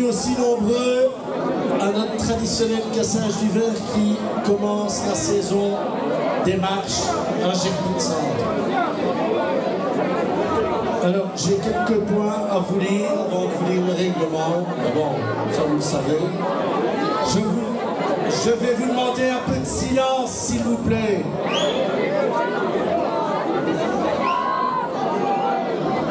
bienvenue aussi nombreux à notre traditionnel cassage du verre qui commence la saison des marches à Gerpine. Alors, j'ai quelques points à vous lire avant de vous lire le règlement. Bon, ça vous le savez. Je vais vous demander un peu de silence, s'il vous plaît.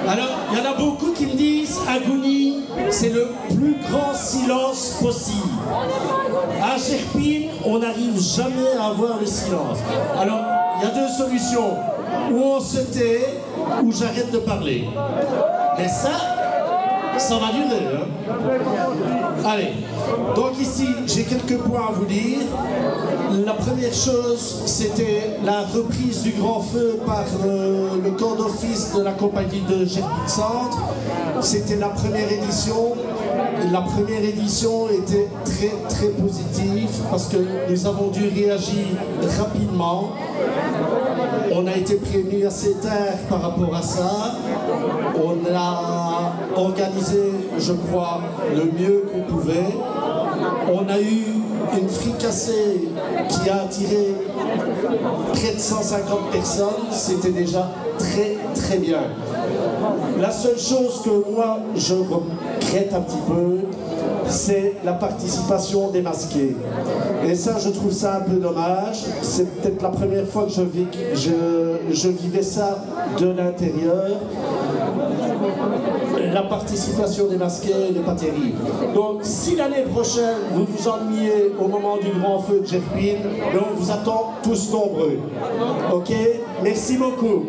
Alors, il y en a beaucoup qui me disent, à Gouni, c'est le plus grand silence possible. À Gerpine, on n'arrive jamais à avoir le silence. Alors, il y a deux solutions. Ou on se tait, ou j'arrête de parler. Mais ça va durer. Hein. Allez, donc ici, j'ai quelques points à vous dire. La première chose, c'était la reprise du grand feu par le corps d'office de la compagnie de Gerpine Centre. C'était la première édition. La première édition était très très positive parce que nous avons dû réagir rapidement. On a été prévenus assez tard par rapport à ça. On a organisé, je crois, le mieux qu'on pouvait. On a eu une fricassée qui a attiré près de 150 personnes. C'était déjà très très bien. La seule chose que moi je regrette un petit peu, c'est la participation des masqués. Et ça, je trouve ça un peu dommage. C'est peut-être la première fois que je vivais ça de l'intérieur. La participation des masqués n'est pas terrible. Donc, si l'année prochaine, vous vous ennuyez au moment du grand feu de Gerpine, on vous attend tous nombreux. Ok? Merci beaucoup.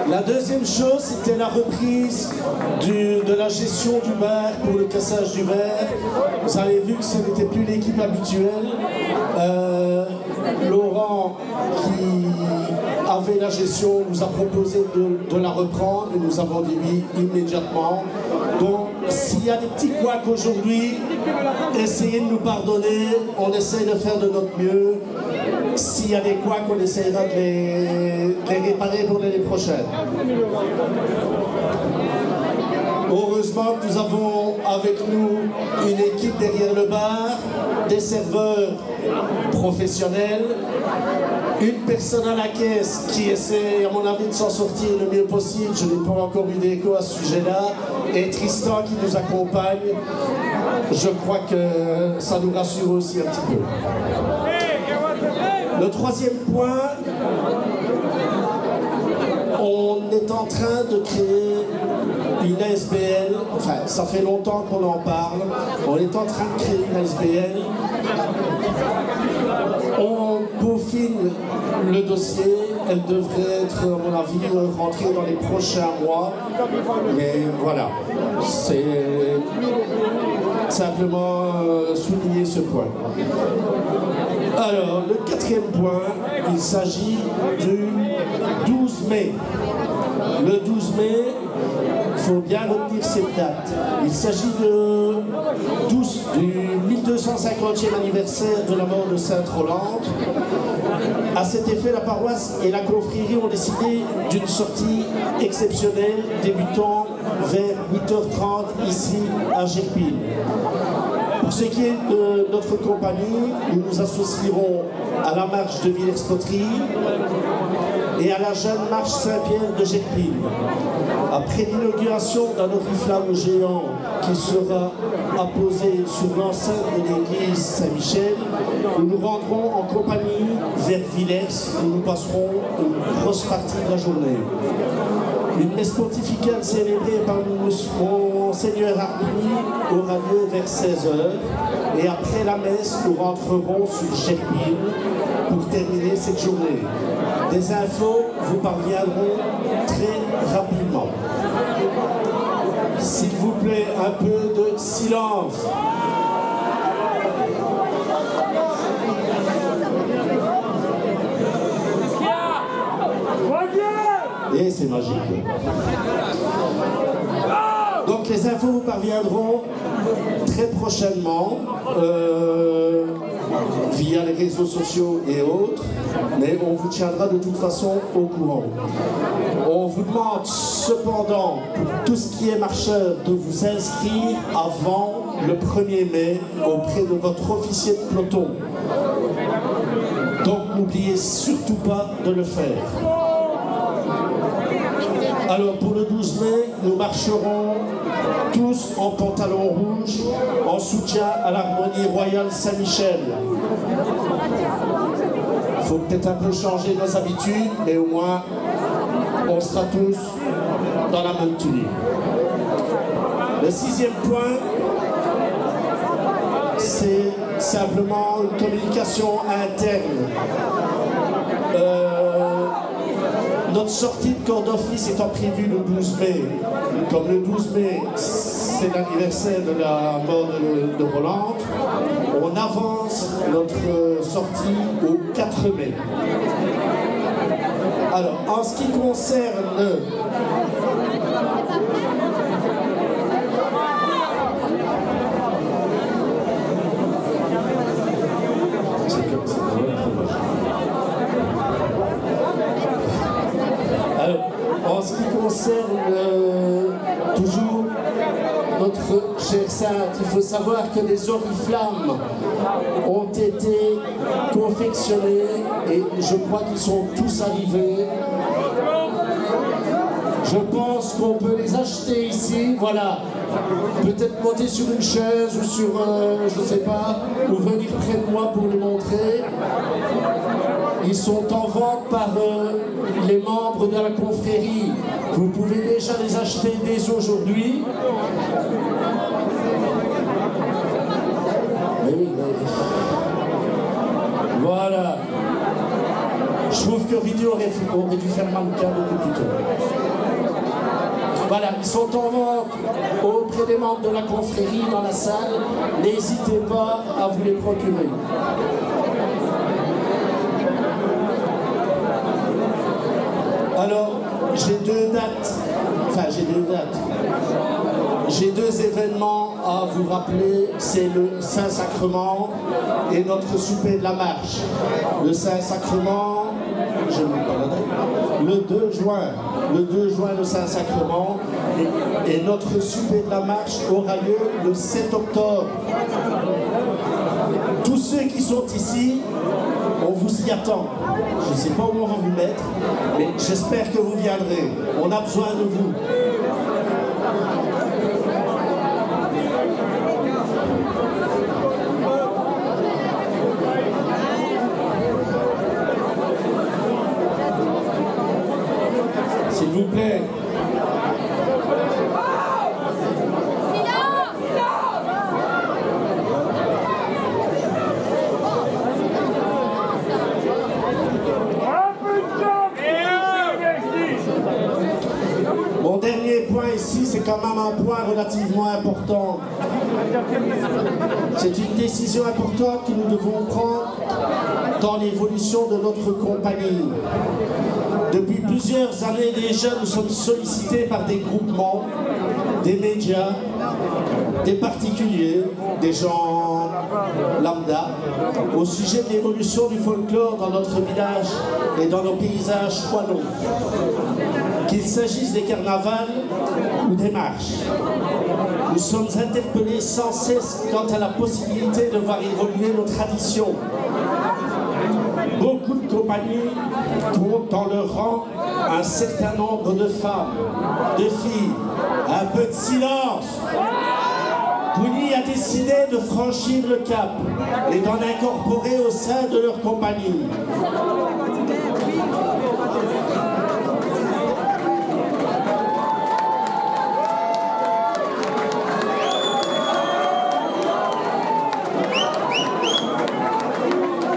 La deuxième chose, c'était la reprise de la gestion du bar pour le cassage du verre. Vous avez vu que ce n'était plus l'équipe habituelle. Laurent, qui avait la gestion, nous a proposé de la reprendre et nous avons dit oui immédiatement. Donc, s'il y a des petits couacs aujourd'hui, essayez de nous pardonner. On essaie de faire de notre mieux. S'il y a des couacs, on essaiera de les réparer pour l'année prochaine. Heureusement que nous avons avec nous une équipe derrière le bar, des serveurs professionnels, une personne à la caisse qui essaie, à mon avis, de s'en sortir le mieux possible. Je n'ai pas encore eu d'écho à ce sujet-là. Et Tristan qui nous accompagne. Je crois que ça nous rassure aussi un petit peu. Le troisième point, on est en train de créer une ASBL, enfin ça fait longtemps qu'on en parle, on est en train de créer une ASBL, on peaufine le dossier, elle devrait être à mon avis rentrée dans les prochains mois, mais voilà, c'est simplement souligner ce point. Alors, le quatrième point, il s'agit du 12 mai. Le 12 mai, il faut bien retenir cette date. Il s'agit du 1250e anniversaire de la mort de Sainte Rolande. À cet effet, la paroisse et la confrérie ont décidé d'une sortie exceptionnelle débutant vers 8h30 ici à Gerpine. Pour ce qui est de notre compagnie, nous nous associerons à la marche de Villers-Poterie et à la jeune marche Saint-Pierre de Gerpine. Après l'inauguration d'un oriflamme géant qui sera apposé sur l'enceinte de l'église Saint-Michel, nous nous rendrons en compagnie vers Villers où nous passerons une grosse partie de la journée. Une messe pontificale célébrée par Monseigneur Harpigny aura lieu vers 16h et après la messe, nous rentrerons sur Gerpine pour terminer cette journée. Des infos vous parviendront très rapidement. S'il vous plaît, un peu de silence. Et c'est magique. Donc les infos vous parviendront très prochainement. via les réseaux sociaux et autres, mais on vous tiendra de toute façon au courant. On vous demande cependant, pour tout ce qui est marcheur, de vous inscrire avant le 1er mai auprès de votre officier de peloton. Donc n'oubliez surtout pas de le faire. Alors pour le 12 mai, nous marcherons tous en pantalon rouge, en soutien à l'harmonie royale Saint-Michel. Il faut peut-être un peu changer nos habitudes, mais au moins on sera tous dans la même tenue. Le 6e point, c'est simplement une communication interne. Notre sortie de corps d'office étant prévue le 12 mai. Comme le 12 mai, c'est l'anniversaire de la mort de Roland, on avance notre sortie au 4 mai. Alors, en ce qui concerne en ce qui concerne toujours notre chère sainte, il faut savoir que les oriflammes ont été confectionnés et je crois qu'ils sont tous arrivés. Je pense qu'on peut les acheter ici, voilà. Peut-être monter sur une chaise ou sur, je ne sais pas, ou venir près de moi pour les montrer. Ils sont en vente par les membres de la confrérie. Vous pouvez déjà les acheter dès aujourd'hui. Mais oui, mais... Voilà. Je trouve que Rudy aurait dû faire mannequin beaucoup plus tôt. Voilà, ils sont en vente auprès des membres de la confrérie dans la salle. N'hésitez pas à vous les procurer. Alors, j'ai deux dates. J'ai deux événements à vous rappeler. C'est le Saint-Sacrement et notre souper de la marche. Le Saint-Sacrement, je ne vous pas la date, le 2 juin. Le 2 juin, le Saint-Sacrement. Et notre souper de la marche aura lieu le 7 octobre. Tous ceux qui sont ici, on vous y attend. Je ne sais pas où on va vous mettre, mais j'espère que vous viendrez. On a besoin de vous. S'il vous plaît. Mon dernier point ici, c'est quand même un point relativement important. C'est une décision importante que nous devons prendre dans l'évolution de notre compagnie. Depuis plusieurs années déjà, nous sommes sollicités par des groupements, des médias, des particuliers, des gens lambda, au sujet de l'évolution du folklore dans notre village et dans nos paysages poilons. Qu'il s'agisse des carnavals ou des marches. Nous sommes interpellés sans cesse quant à la possibilité de voir évoluer nos traditions. Beaucoup de compagnies comptent dans leur rang un certain nombre de femmes, de filles. Un peu de silence. Pougny a décidé de franchir le cap et d'en incorporer au sein de leur compagnie.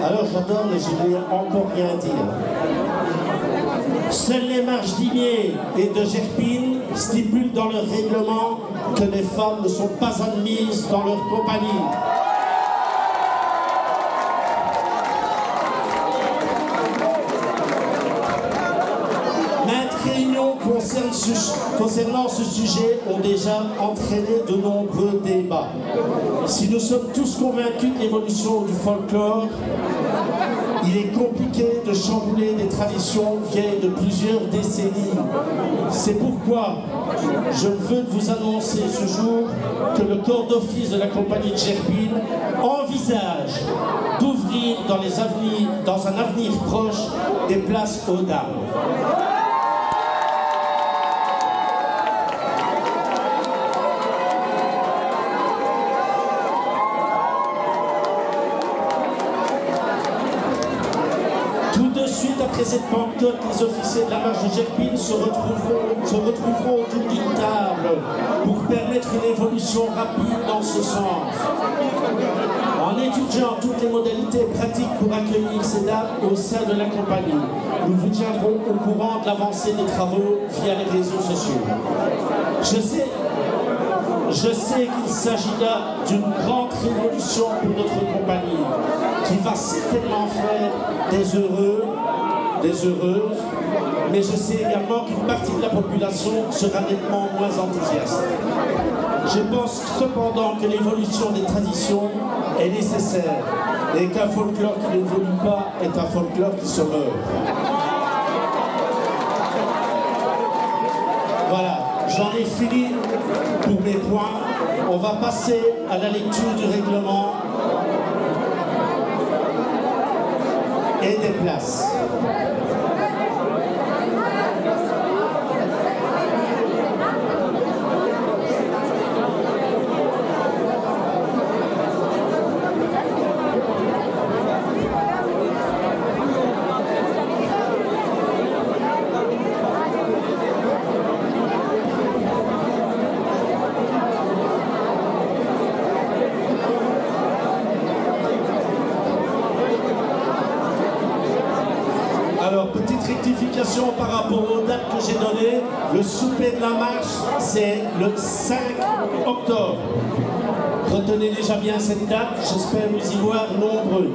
Alors j'adore, mais je n'ai encore rien dire. Seules les marches d'Imier et de Gerpine stipulent dans leur règlement que les femmes ne sont pas admises dans leur compagnie. Maintes réunions concernent concernant ce sujet ont déjà entraîné de nombreux débats. Si nous sommes tous convaincus que l'évolution du folklore, il est compliqué de chambouler des traditions vieilles de plusieurs décennies. C'est pourquoi je veux vous annoncer ce jour que le corps d'office de la compagnie de Gerpine envisage d'ouvrir dans un avenir proche des places aux dames. Suite après cette pancarte, les officiers de la marche de Gerpine se retrouveront autour d'une table pour permettre une évolution rapide dans ce sens. En étudiant toutes les modalités pratiques pour accueillir ces dames au sein de la compagnie, nous vous tiendrons au courant de l'avancée des travaux via les réseaux sociaux. Je sais qu'il s'agit là d'une grande révolution pour notre compagnie, qui va certainement faire des heureux, des heureuses, mais je sais également qu'une partie de la population sera nettement moins enthousiaste. Je pense cependant que l'évolution des traditions est nécessaire et qu'un folklore qui n'évolue pas est un folklore qui se meurt. Voilà, j'en ai fini pour mes points. On va passer à la lecture du règlement et des places. Alors, petite rectification par rapport aux dates que j'ai données. Le souper de la marche, c'est le 5 octobre. Retenez déjà bien cette date, j'espère vous y voir nombreux.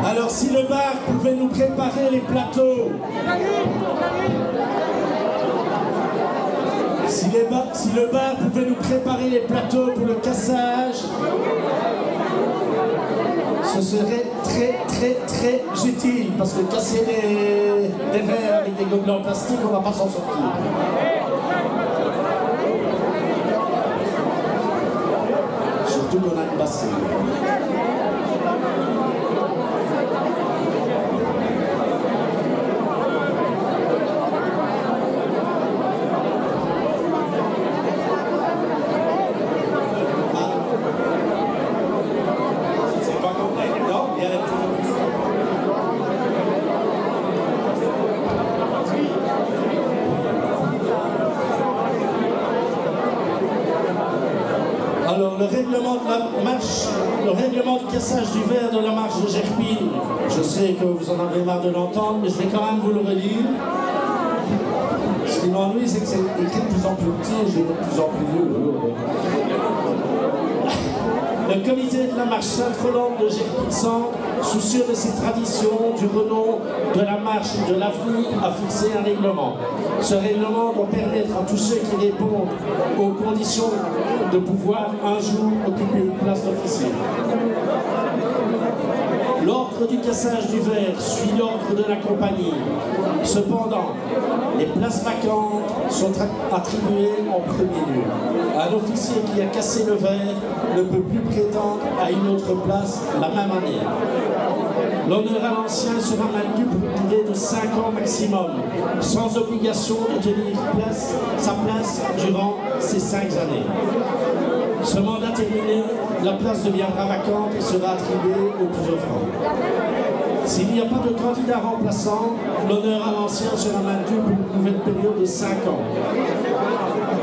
Alors, si le bar pouvait nous préparer les plateaux, si le bar pouvait nous préparer les plateaux pour le cassage, ce serait très utile, parce que casser des verres avec des gobelets en plastique, on ne va pas s'en sortir. Surtout qu'on a une bassine. Alors, le règlement de la marche, le règlement de cassage du verre de la marche de Gerpine, je sais que vous en avez marre de l'entendre, mais je vais quand même vous le relire. Ce qui m'ennuie, c'est que c'est écrit de plus en plus petit et je vais de plus en plus vieux. Le comité de la marche Sainte-Rolande de Gerpine-Centre, soucieux de ses traditions, du renom de la marche et de l'avenir, a fixé un règlement. Ce règlement doit permettre à tous ceux qui répondent aux conditions de pouvoir un jour occuper une place d'officier. L'ordre du cassage du verre suit l'ordre de la compagnie. Cependant, les places vacantes sont attribuées en premier lieu. Un officier qui a cassé le verre ne peut plus prétendre à une autre place la même année. L'honneur à l'ancien sera maintenu pour une durée de 5 ans maximum, sans obligation de tenir sa place durant ces 5 années. Ce mandat terminé, la place deviendra vacante et sera attribuée au plus offrant. S'il n'y a pas de candidat remplaçant, l'honneur à l'ancien sera maintenu pour une nouvelle période de 5 ans.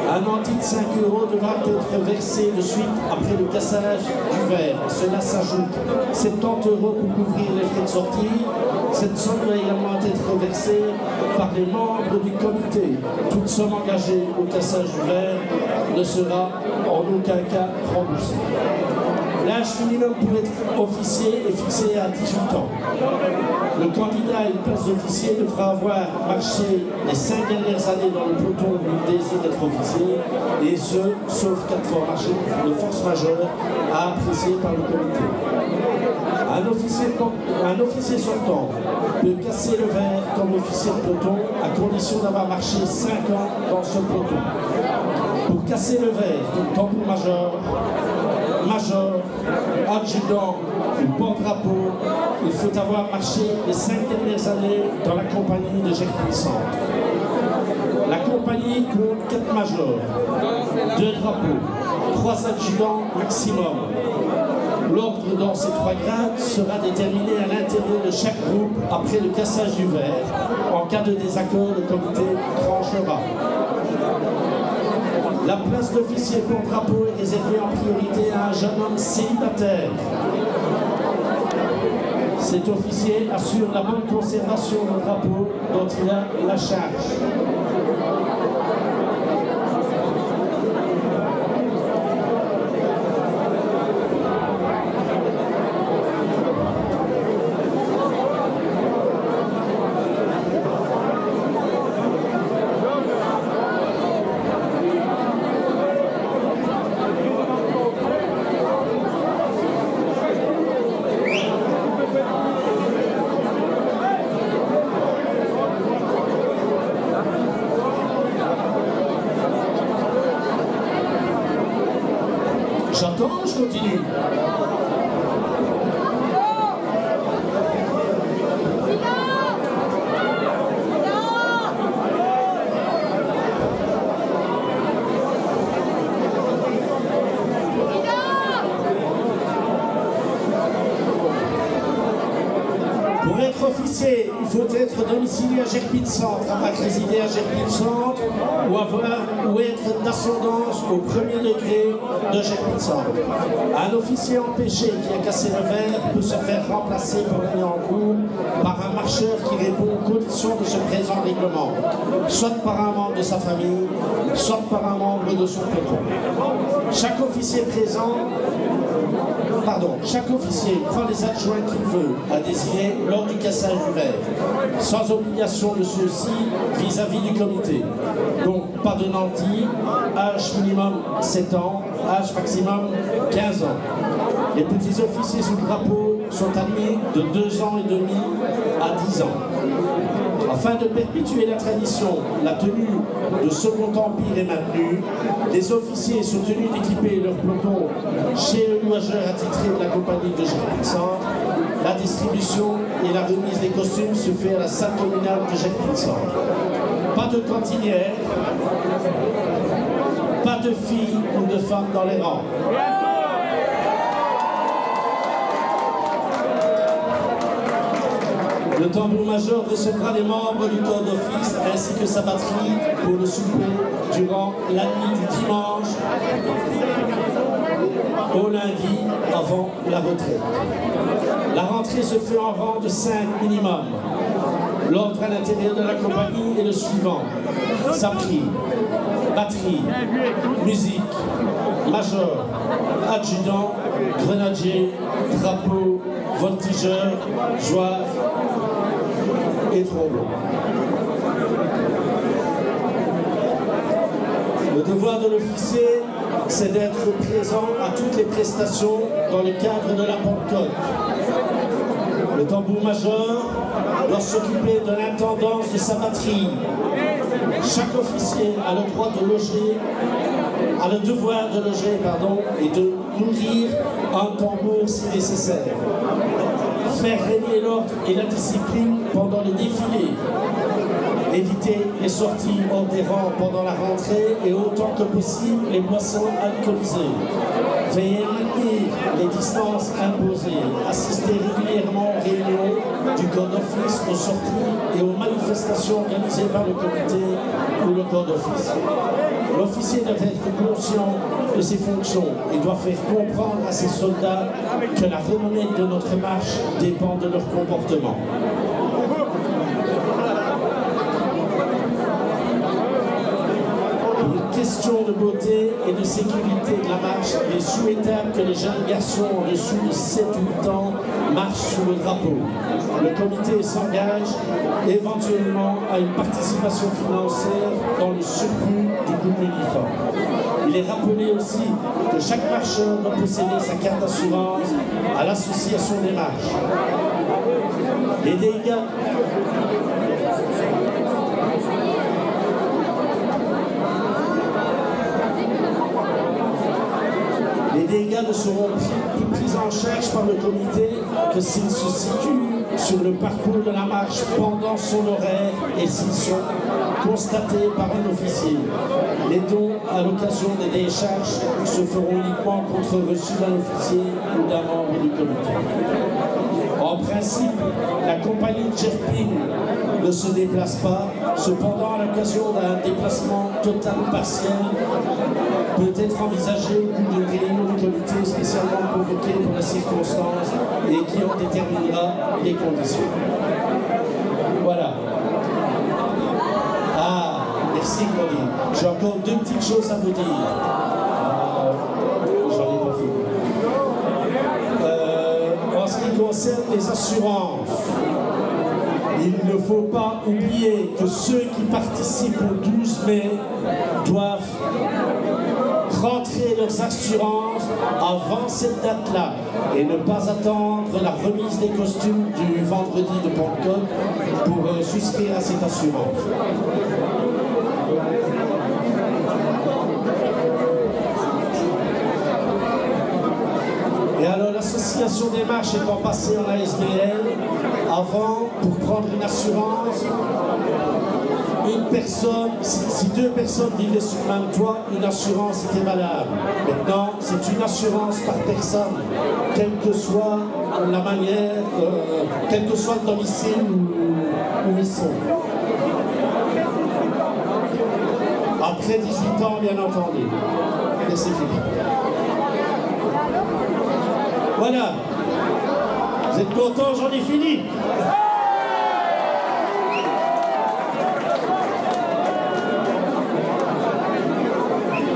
Un anti de 5 € devra être versé de suite après le cassage du verre. Cela s'ajoute 70 € pour couvrir les frais de sortie. Cette somme doit également être versée par les membres du comité. Toute somme engagée au cassage du verre ne sera en aucun cas remboursée. L'âge minimum pour être officier est fixé à 18 ans. Le candidat à une place d'officier devra avoir marché les 5 dernières années dans le peloton où il désire être officier, et ce, sauf cas de force majeure à apprécier par le comité. Un officier sortant peut casser le verre comme officier de peloton à condition d'avoir marché 5 ans dans ce peloton. Pour casser le verre, donc tambour-major, adjudant ou porte-drapeau, il faut avoir marché les 5 dernières années dans la compagnie de Gerpine Centre. La compagnie compte 4 majors, 2 drapeaux, 3 adjudants maximum. L'ordre dans ces 3 grades sera déterminé à l'intérieur de chaque groupe après le cassage du verre. En cas de désaccord, le comité tranchera. La place d'officier porte-drapeau est réservée en priorité à un jeune homme célibataire. Cet officier assure la bonne conservation du drapeau dont il a la charge. J'attends, je continue. Pour être officier, il faut être domicilié à Gerpine Centre, avoir résidé à Gerpine Centre ou être d'ascendance au premier degré de Gerpine Centre. Un officier empêché qui a cassé le verre peut se faire remplacer pour l'année en cours par un marcheur qui répond aux conditions de ce présent règlement, soit par un membre de sa famille, soit par un membre de son peloton. Chaque officier prend les adjoints qu'il veut à désigner lors du cassage du verre, sans obligation de ceux-ci vis-à-vis du comité. Donc pas de nantis, âge minimum 7 ans, âge maximum 15 ans. Les petits officiers sous drapeau sont admis de 2 ans et demi à 10 ans. Afin de perpétuer la tradition, la tenue de Second Empire est maintenue. Les officiers sont tenus d'équiper leur peloton chez le louageur attitré de la compagnie de Gerpine Centre. La distribution et la remise des costumes se fait à la salle communale de Gerpine Centre. Pas de cantinière, pas de filles ou de femmes dans les rangs. Le tambour-major recevra les membres du corps d'office ainsi que sa batterie pour le souper durant la nuit du dimanche au lundi avant la retraite. La rentrée se fait en rang de 5 minimum. L'ordre à l'intérieur de la compagnie est le suivant: sapri, batterie, musique, major, adjudant, grenadier, drapeau, voltigeur, joie et trombone. Le devoir de l'officier, c'est d'être présent à toutes les prestations dans le cadre de la Pentecôte. Le tambour-major doit s'occuper de l'intendance de sa batterie. Chaque officier a le droit de loger, a le devoir de loger, et de nourrir un tambour si nécessaire. Faire régner l'ordre et la discipline pendant les défilés. Éviter les sorties hors des rangs pendant la rentrée et autant que possible les boissons alcoolisées. Veiller à maintenir les distances imposées. Assister régulièrement aux réunions du corps d'office, aux sorties et aux manifestations organisées par le comité ou le corps d'office. L'officier doit être conscient de ses fonctions et doit faire comprendre à ses soldats que la renommée de notre marche dépend de leur comportement. question de beauté et de sécurité de la marche, il est souhaitable que les jeunes garçons en dessous de 7-8 ans marchent sous le drapeau. Le comité s'engage éventuellement à une participation financière dans le surcoût du couple uniforme. Il est rappelé aussi que chaque marcheur doit posséder sa carte d'assurance à l'association des marches. Les dégâts ne seront pris en charge par le comité que s'ils se situent sur le parcours de la marche pendant son horaire et s'ils sont constatés par un officier. Les dons à l'occasion des décharges se feront uniquement contre reçu d'un officier ou d'un membre du comité. En principe, la compagnie Jerping ne se déplace pas. Cependant, à l'occasion d'un déplacement total ou partiel, peut être envisagé au cours d'une réunion du comité spécialement convoquée pour la circonstance et qui en déterminera les conditions. Voilà. Ah, merci Claudine. J'ai encore deux petites choses à vous dire. J'en ai pas fini. En ce qui concerne les assurances, il ne faut pas oublier que ceux qui participent au 12 mai doivent rentrer leurs assurances avant cette date-là et ne pas attendre la remise des costumes du vendredi de Pentecôte pour souscrire à cette assurance. Et alors l'association des marches étant passée en ASBL, avant, pour prendre une assurance, une personne, si deux personnes vivaient sous le même toit, une assurance était valable. Maintenant, c'est une assurance par personne, quelle que soit la manière, quel que soit le domicile où ils sont. Après 18 ans, bien entendu. Et c'est fini. Voilà. Vous êtes contents, j'en ai fini.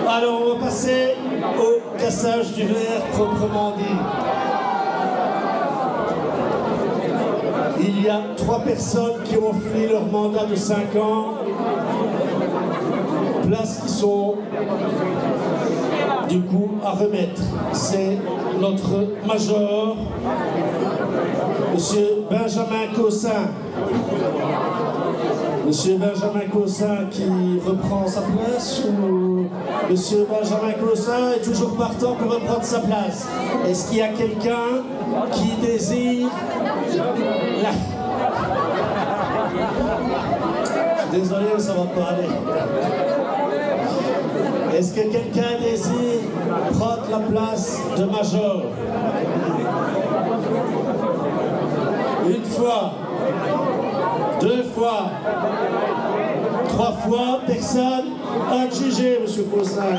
Alors on va passer au cassage du verre proprement dit. Il y a 3 personnes qui ont fini leur mandat de 5 ans, places qui sont du coup à remettre. C'est notre major, Monsieur Benjamin Cossin. Monsieur Benjamin Cossin qui reprend sa place ou Monsieur Benjamin Cossin est toujours partant pour reprendre sa place? Est-ce qu'il y a quelqu'un qui désire la... Je suis désolé, ça va pas aller. Est-ce que quelqu'un désire prendre la place de major? Une fois, 2 fois, 3 fois, personne à juger, Monsieur Cossin.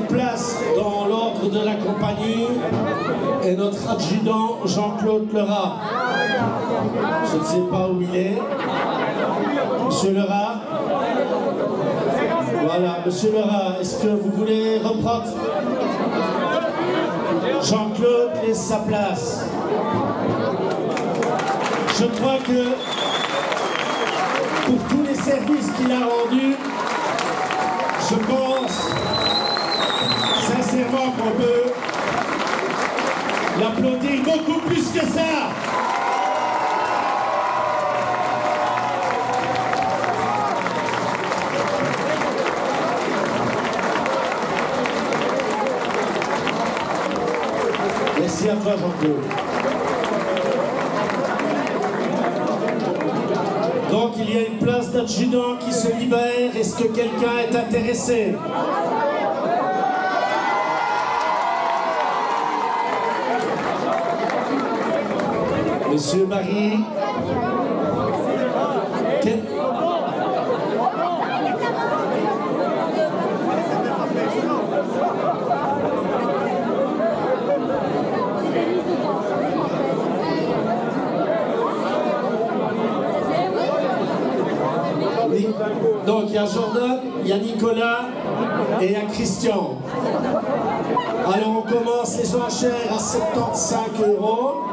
Place dans l'ordre de la compagnie est notre adjudant Jean-Claude Lerat. Je ne sais pas où il est. Monsieur Lerat. Voilà, Monsieur Lerat, est-ce que vous voulez reprendre? Jean-Claude laisse sa place. Je crois que pour tous les services qu'il a rendus, je pense sincèrement qu'on peut l'applaudir beaucoup plus que ça. Merci à toi, Jean-Claude. Donc il y a une place d'adjudant qui se libère. Est-ce que quelqu'un est intéressé? Monsieur Marie. Donc il y a Jordan, il y a Nicolas et il y a Christian. Alors on commence les enchères à 75 €.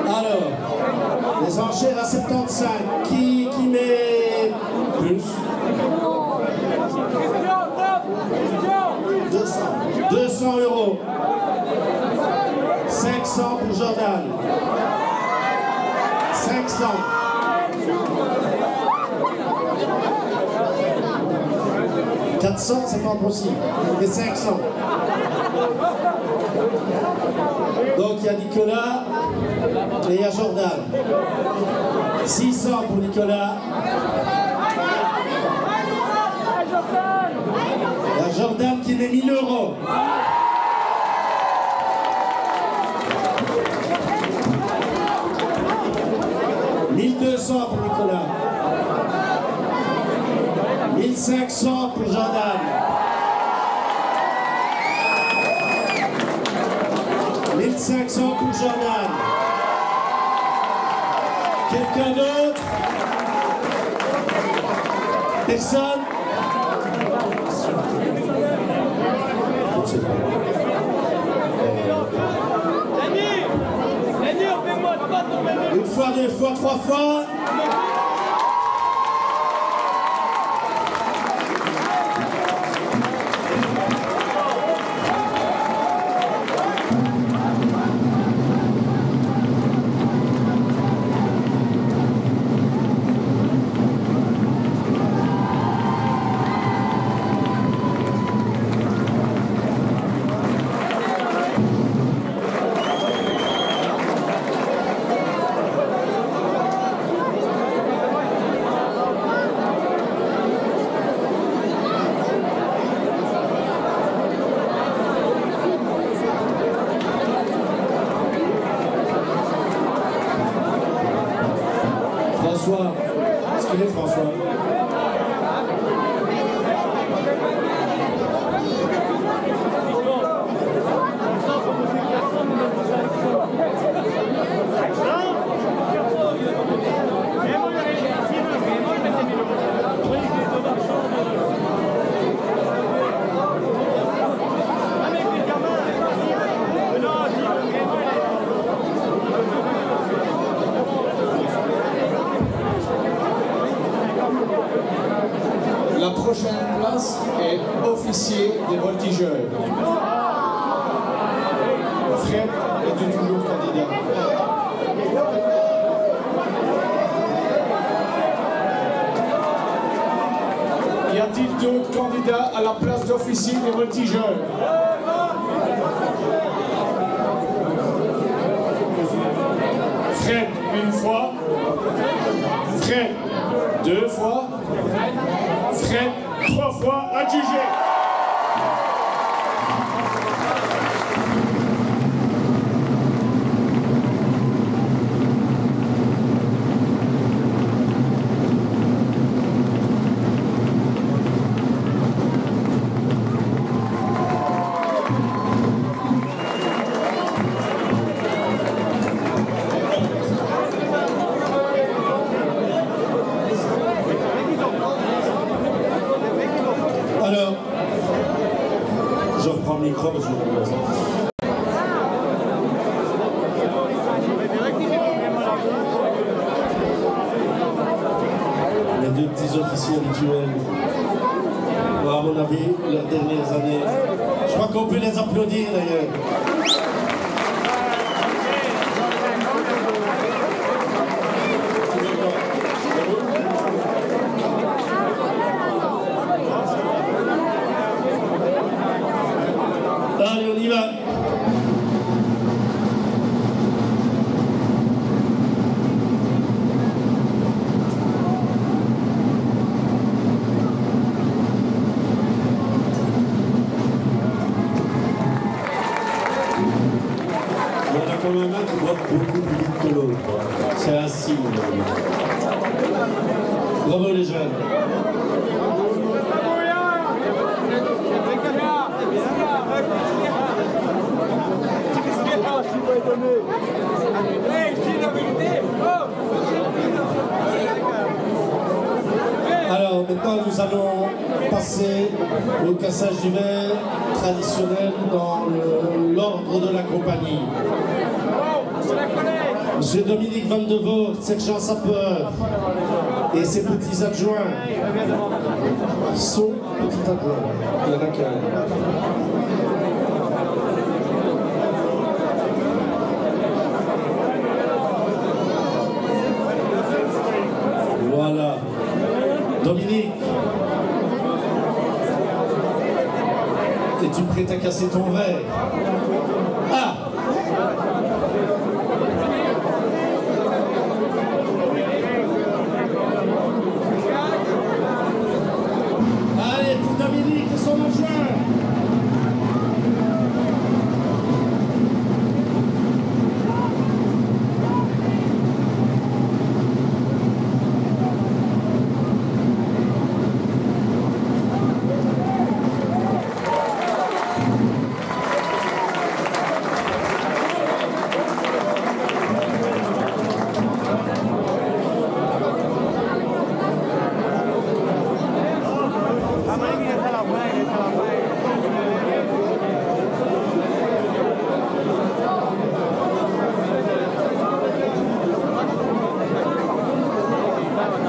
Alors, les enchères à 75, qui met plus? 200 €. 500 pour Jordan. 500. 400, c'est pas possible. Mais 500. Donc il y a Nicolas et il y a Jordan. 600 pour Nicolas. Il y a Jordan qui met 1000 €. 1200 pour Nicolas. 1500 pour Jordan. 1500 pour Jordan. Quelqu'un d'autre? Personne? Une fois, deux fois, trois fois. François, est-ce qu'il est François? La prochaine place est officier des voltigeurs. Fred est toujours candidat. Y a-t-il d'autres candidats à la place d'officier des voltigeurs? Fred une fois. Fred deux fois. Fred trois fois adjugé. Alors, je reprends le micro parce que les deux petits officiers habituels, à mon avis, leurs dernières années. Je crois qu'on peut les applaudir d'ailleurs. Allez, on y va. comme un main qui boit beaucoup plus vite que l'autre. C'est un signe. Bravo les jeunes. Alors maintenant nous allons passer au cassage du verre traditionnel dans l'ordre de la compagnie. Monsieur Dominique Van de Voort, sergent sapeur, et ses petits adjoints. Son petit adjoint. Il y en a qu'un. Voilà. Dominique, es-tu prêt à casser ton verre? Ah! Allez, pour Dominique et son adjoint!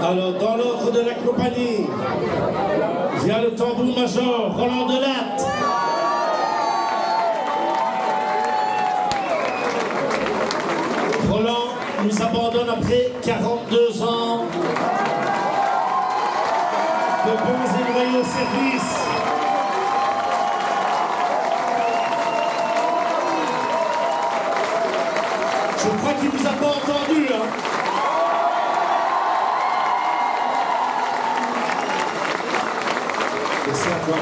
Alors, dans l'ordre de la compagnie, via le tambour-major Roland Delatte. Roland nous abandonne après 42 ans de bons et loyaux services. Je crois qu'il ne nous a pas entendu, hein. C'est à toi.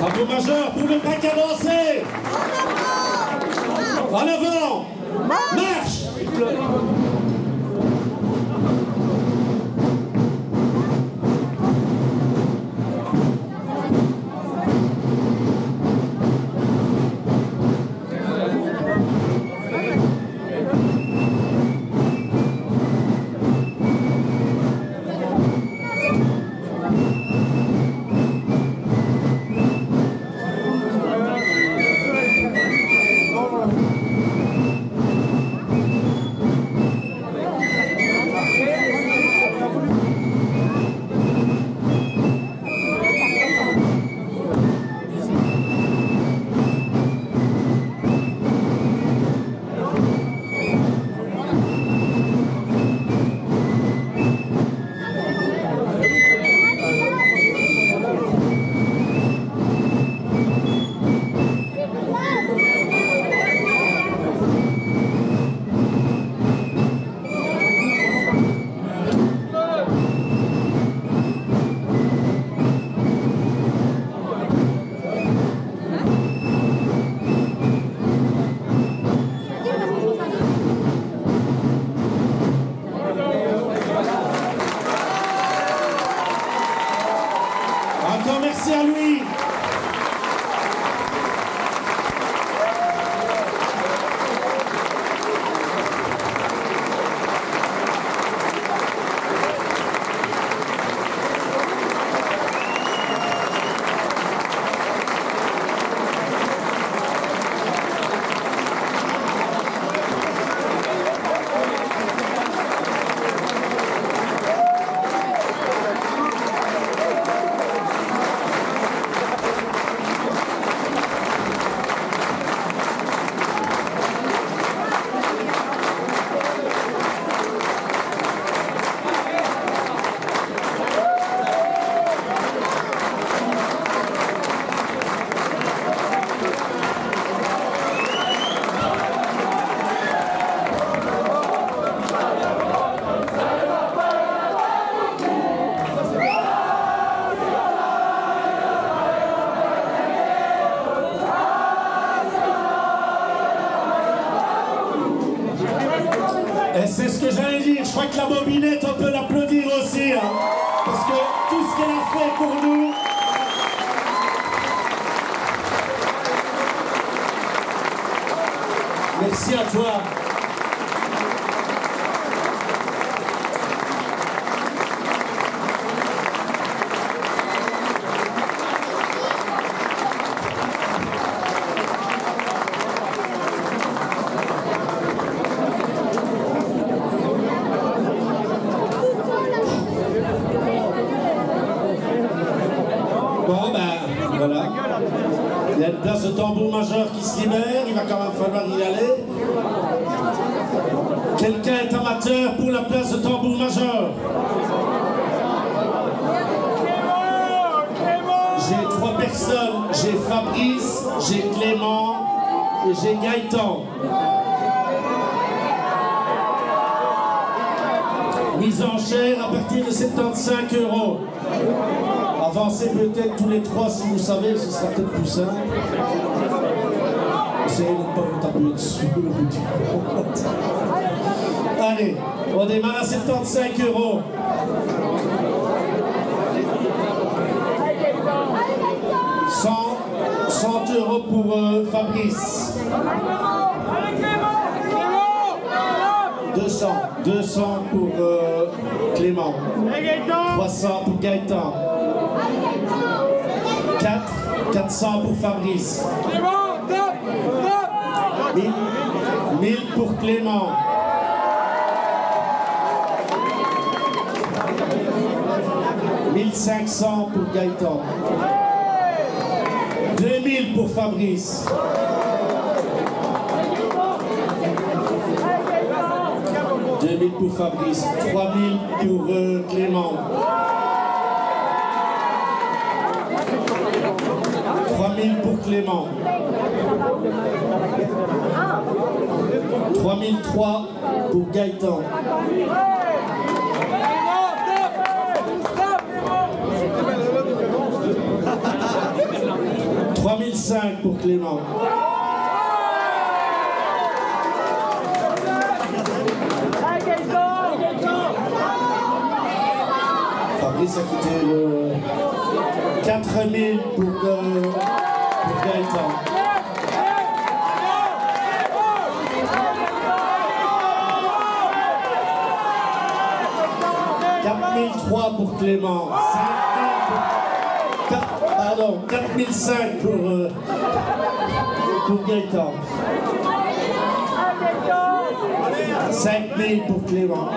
Tambour-major pour le bac avancé. En avant. Marche. c'est ce que j'allais dire. Je crois que la mobilette, on peut l'applaudir aussi. Hein, parce que tout ce qu'elle a fait pour nous. Merci à toi. Bon, ben, voilà. Il y a une place de tambour majeur qui se libère, il va quand même falloir y aller. Quelqu'un est amateur pour la place de tambour majeur? J'ai 3 personnes, j'ai Fabrice, j'ai Clément et j'ai Gaëtan. Mise en chair à partir de 75 €. Avancez peut-être tous les 3 si vous savez, ce sera peut-être plus simple. Essayez de ne pas vous taper dessus. Allez, on démarre à 75 €. 100 € pour Fabrice. 200 pour Clément. 300 pour Gaëtan. 400 pour Fabrice. 1000 pour Clément. 1500 pour Gaëtan. 2000 pour Fabrice. 2000 pour Fabrice. 3000 pour Clément. 3000 pour Clément. 3003 pour Gaëtan. 3005 pour Clément. Fabrice a quitté le 4000 pour Gaëtan. 4003 pour Clément. 4005 pour Gaëtan. 5000 pour Clément.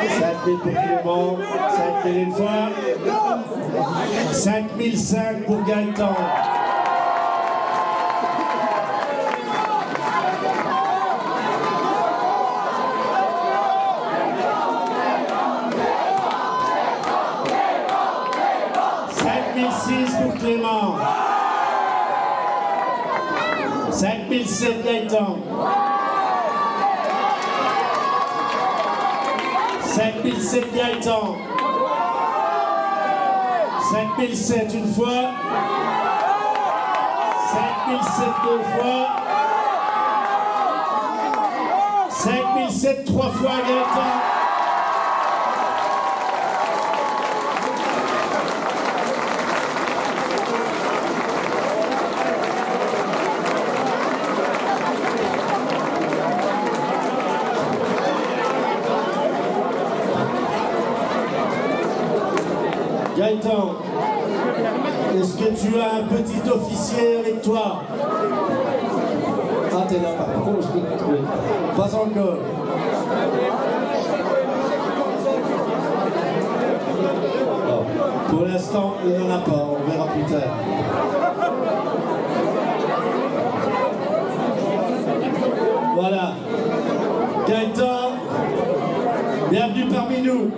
5000 pour Clément, 5000 une fois, 5005 pour Gaëtan. 5006 pour Clément. 5007 Gaëtan. 5007 Gaëtan. 5007 une fois. 5007 deux fois. 5007 trois fois Gaëtan. Gaëtan, est-ce que tu as un petit officier avec toi? Ah, t'es là, par contre, je l'ai trouvé. Pas encore. Pour l'instant, il n'y en a pas, on verra plus tard. Voilà. Gaëtan, bienvenue parmi nous.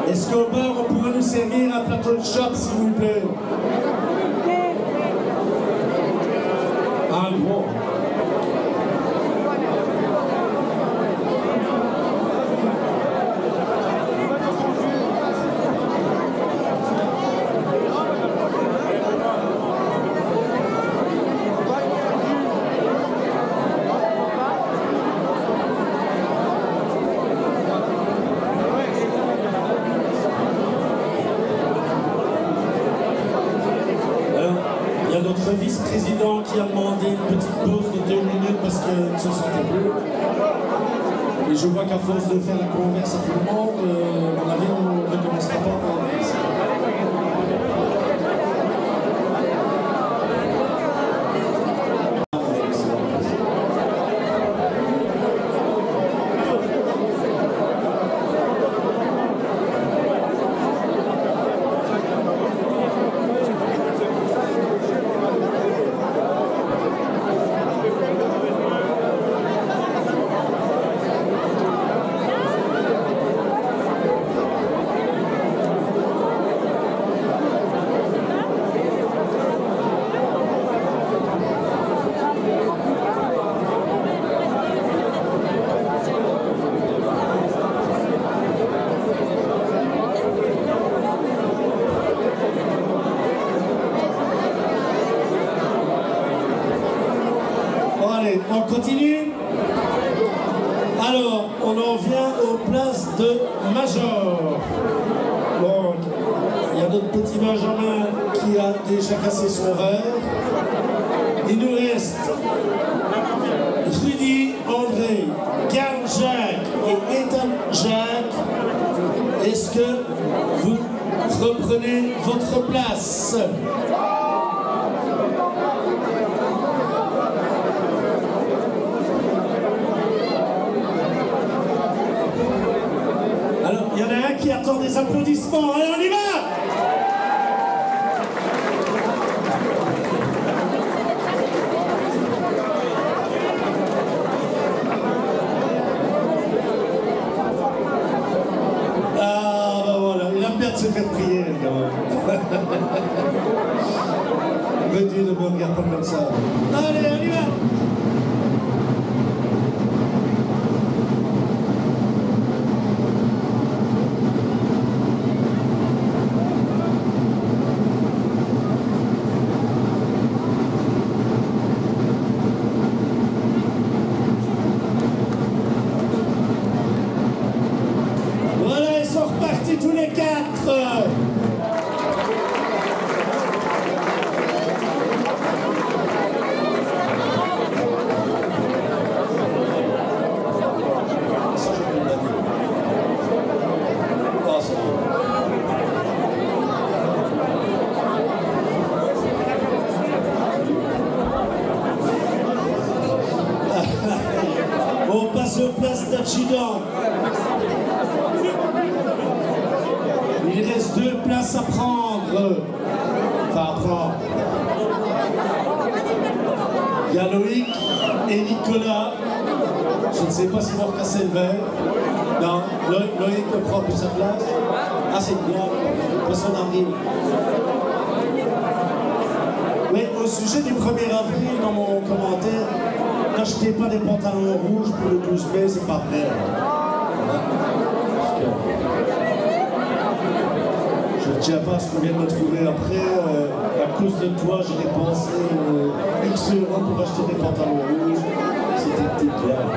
Est-ce qu'au bar, on pourrait nous servir un plateau de chope, s'il vous plaît? Un gros. Notre vice-président qui a demandé une petite pause de 2 minutes parce qu'il ne se sentait plus. Et je vois qu'à force de faire la converse à tout le monde, à mon avis, on ne recommencera pas à parler ici. On continue. Alors, on en vient aux places de Major. Donc, il y a notre petit Benjamin qui a déjà cassé son verre. Il nous reste Rudy, André, Karl Jacques et Ethan Jacques. Est-ce que vous reprenez votre place? Il y en a un qui attend des applaudissements. Allez, on y va! se faire prier, quand même. Mais Dieu ne me regarde pas comme ça. Allez, on y va. Voilà, ils sont repartis tous les quatre. On passe aux places d'adjudant. Il reste 2 places à prendre. Enfin, à prendre. Il y a Loïc et Nicolas. Je ne sais pas s'ils vont recasser le verre. Non, Loïc ne prend plus sa place. Ah, c'est bien. Poisson d'avril. Mais au sujet du 1er avril, dans mon commentaire, n'achetez pas des pantalons rouges pour le 12 mai, c'est pas vrai. Je ne tiens pas à ce qu'on vient de me trouver après. À cause de toi, j'ai dépensé X euros pour acheter des pantalons rouges. C'était une petite blague.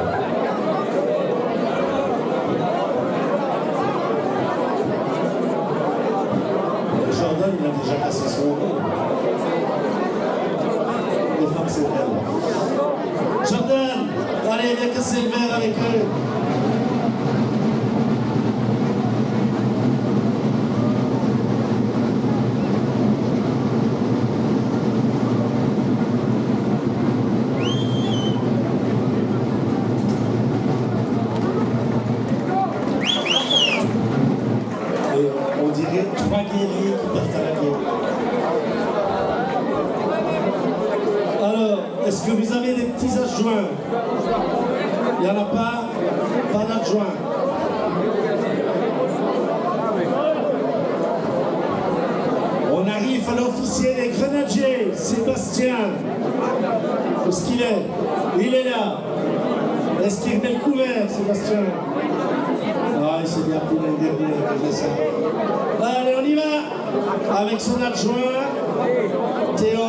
Jordan, il a déjà cassé son nez. Les femmes, c'est vrai. Jordan, allez, viens casser le verre avec eux. Et on dirait 3 guerriers qui partent à la guerre. Alors, est-ce que vous avez des petits adjoints? Il n'y en a pas? Pas d'adjoint. On arrive à l'officier des grenadiers, Sébastien. Où est-ce qu'il est? Il est là. Est-ce qu'il remet le couvert, Sébastien? Ah, il s'est bien pris l'année dernière avec ça. Allez, on y va. Avec son adjoint, Théo.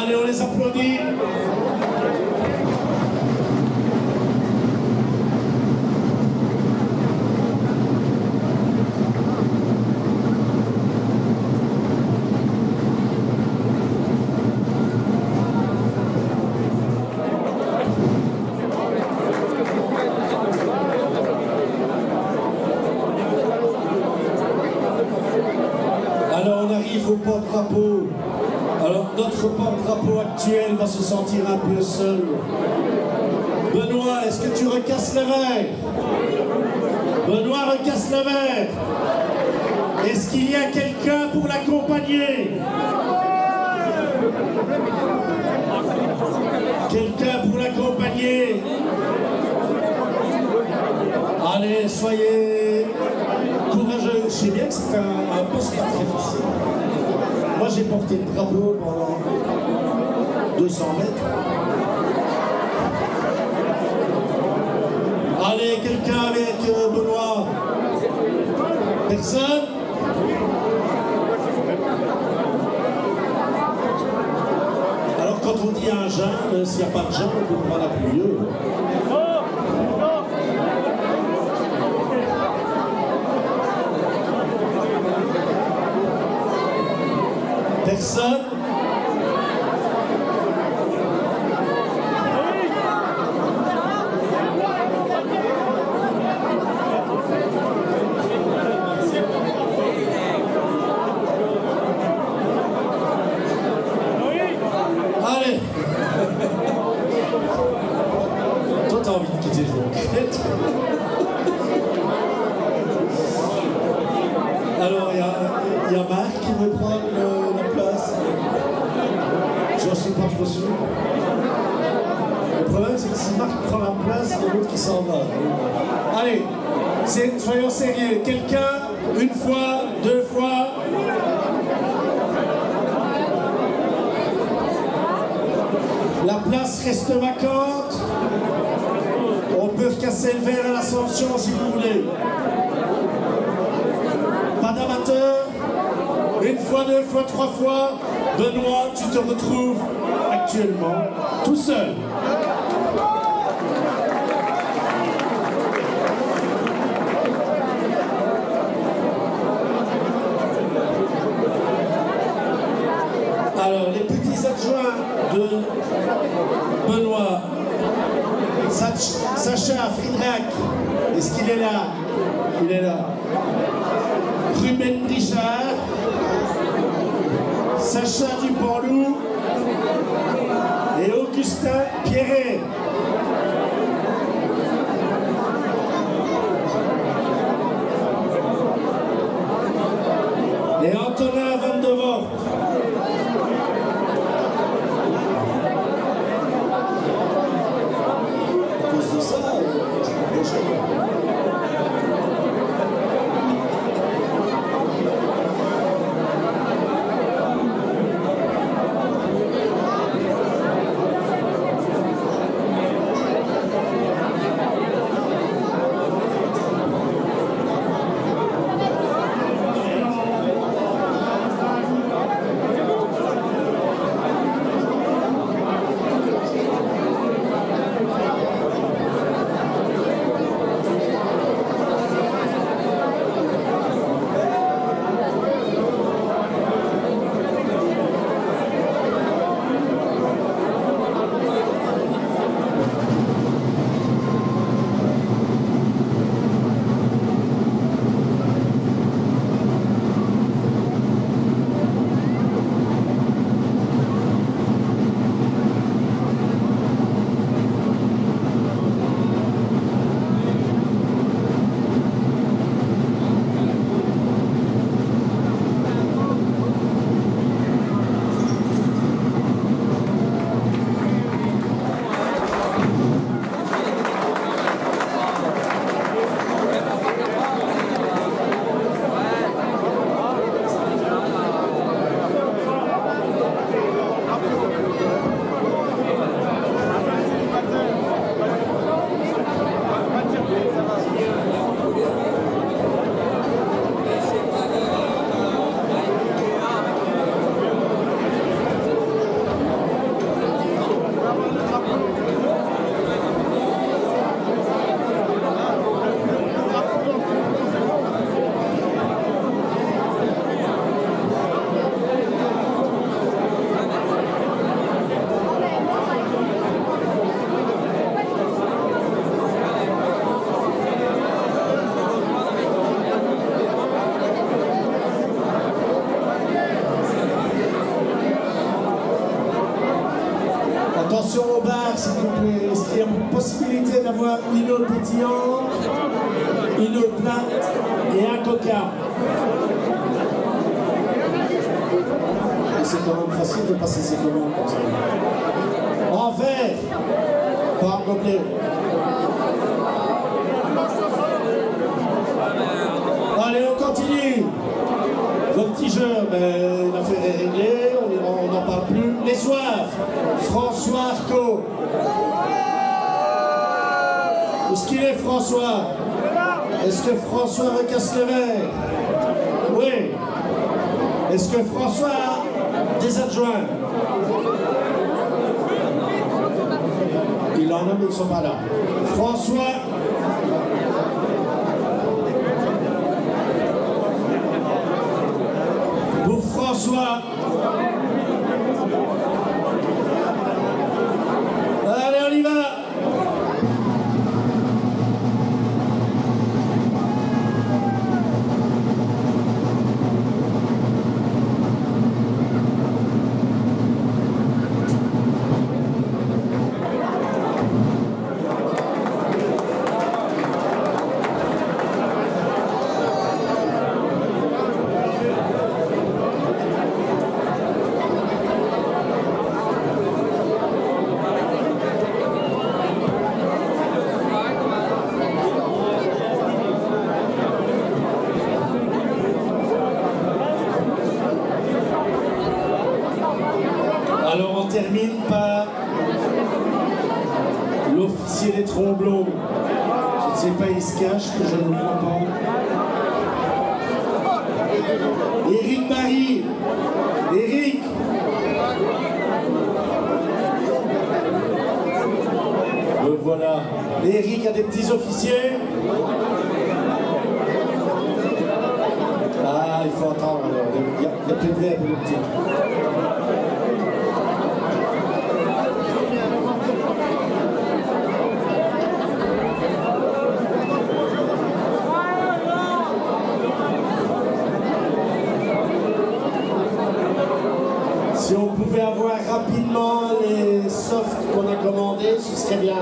Allez, on les applaudit. Alors, on arrive au porte-drapeau. Alors, notre porte-drapeau actuel va se sentir un peu seul. Benoît, est-ce que tu recasses le verre? Benoît recasse le verre. Est-ce qu'il y a quelqu'un pour l'accompagner? Quelqu'un pour l'accompagner? Allez, soyez courageux. Je sais bien que c'est un poste pas très facile. Moi, j'ai porté le drapeau pendant 200 mètres. Allez, quelqu'un avec Benoît? Personne? Alors, quand on dit un jeune, s'il n'y a pas de jeune, on peut prendre la plus vieux. Personne? Allez. Toi, t'as envie de quitter le jeu. Alors, il y a Marc qui veut prendre la place. J'en suis pas trop sûr. problème, c'est que si Marc prend la place, il y a l'autre qui s'en va. Allez, soyons sérieux. Quelqu'un, une fois, deux fois. La place reste vacante. On peut casser le verre à l'Ascension si vous voulez. Pas d'amateurs. Une fois, deux fois, trois fois. Benoît, tu te retrouves actuellement tout seul. Alors, les petits adjoints de Benoît, Sacha Friedrich, est-ce qu'il est là? Il est là. Ruben Richard, Sacha Dupanloup et Augustin Pierret. Et Antonin Van de Voort. À cause de ça, attention au bar, s'il vous plaît. Est-ce qu'il y a une possibilité d'avoir une eau pétillante, une eau plate et un coca? C'est quand même facile de passer ses commandes comme ça. En verre, pas en gobelet. Allez, on continue. Voltigeur, ben, l'affaire est réglée, on n'en parle plus. Les soifs, François Arco. Est-ce qu'il est François? Est-ce que François recasse le verre? Oui. Est-ce que François a des adjoints? Il en a, mais ils ne sont pas là. François. Pour François. Allez, on y va. l'officier des Tromblons. Je ne sais pas, il se cache, que je ne le vois pas. Éric Barry. Éric. Le voilà. Éric a des petits officiers. Ah, il faut attendre. Il y a plus de verre pour le petit. Si on pouvait avoir rapidement les softs qu'on a commandés, ce serait bien.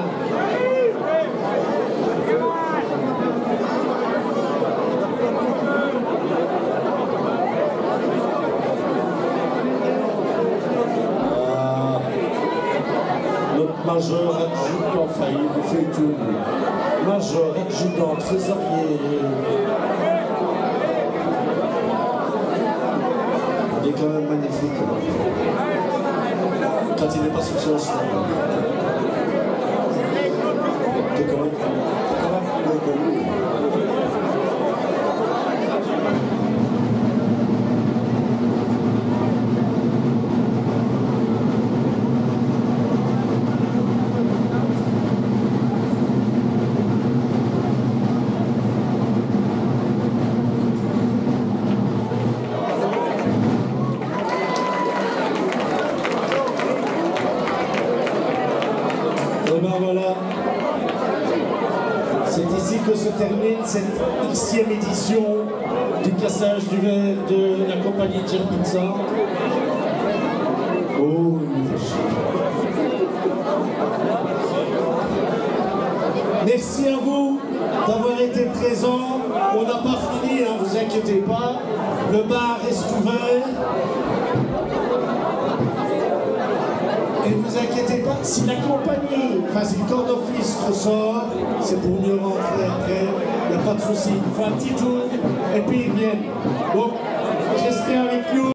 Notre major adjudant, enfin il fait tout. Major adjudant, trésorier. Il est quand même magnifique. Quand il n'est pas sur son stand. T'es quand même plus beau que lui. Et ben voilà, c'est ici que se termine cette Xème édition du cassage du verre de la compagnie Jerpinsa. Oh, il me fait chier. Merci à vous d'avoir été présents. On n'a pas fini, hein, vous inquiétez pas. Le bar reste ouvert. Et ne vous inquiétez pas, si la compagnie, enfin si le corps d'office ressort, c'est pour mieux rentrer après, il n'y a pas de souci. Il faut un petit tour et puis ils viennent. Donc, restez avec nous.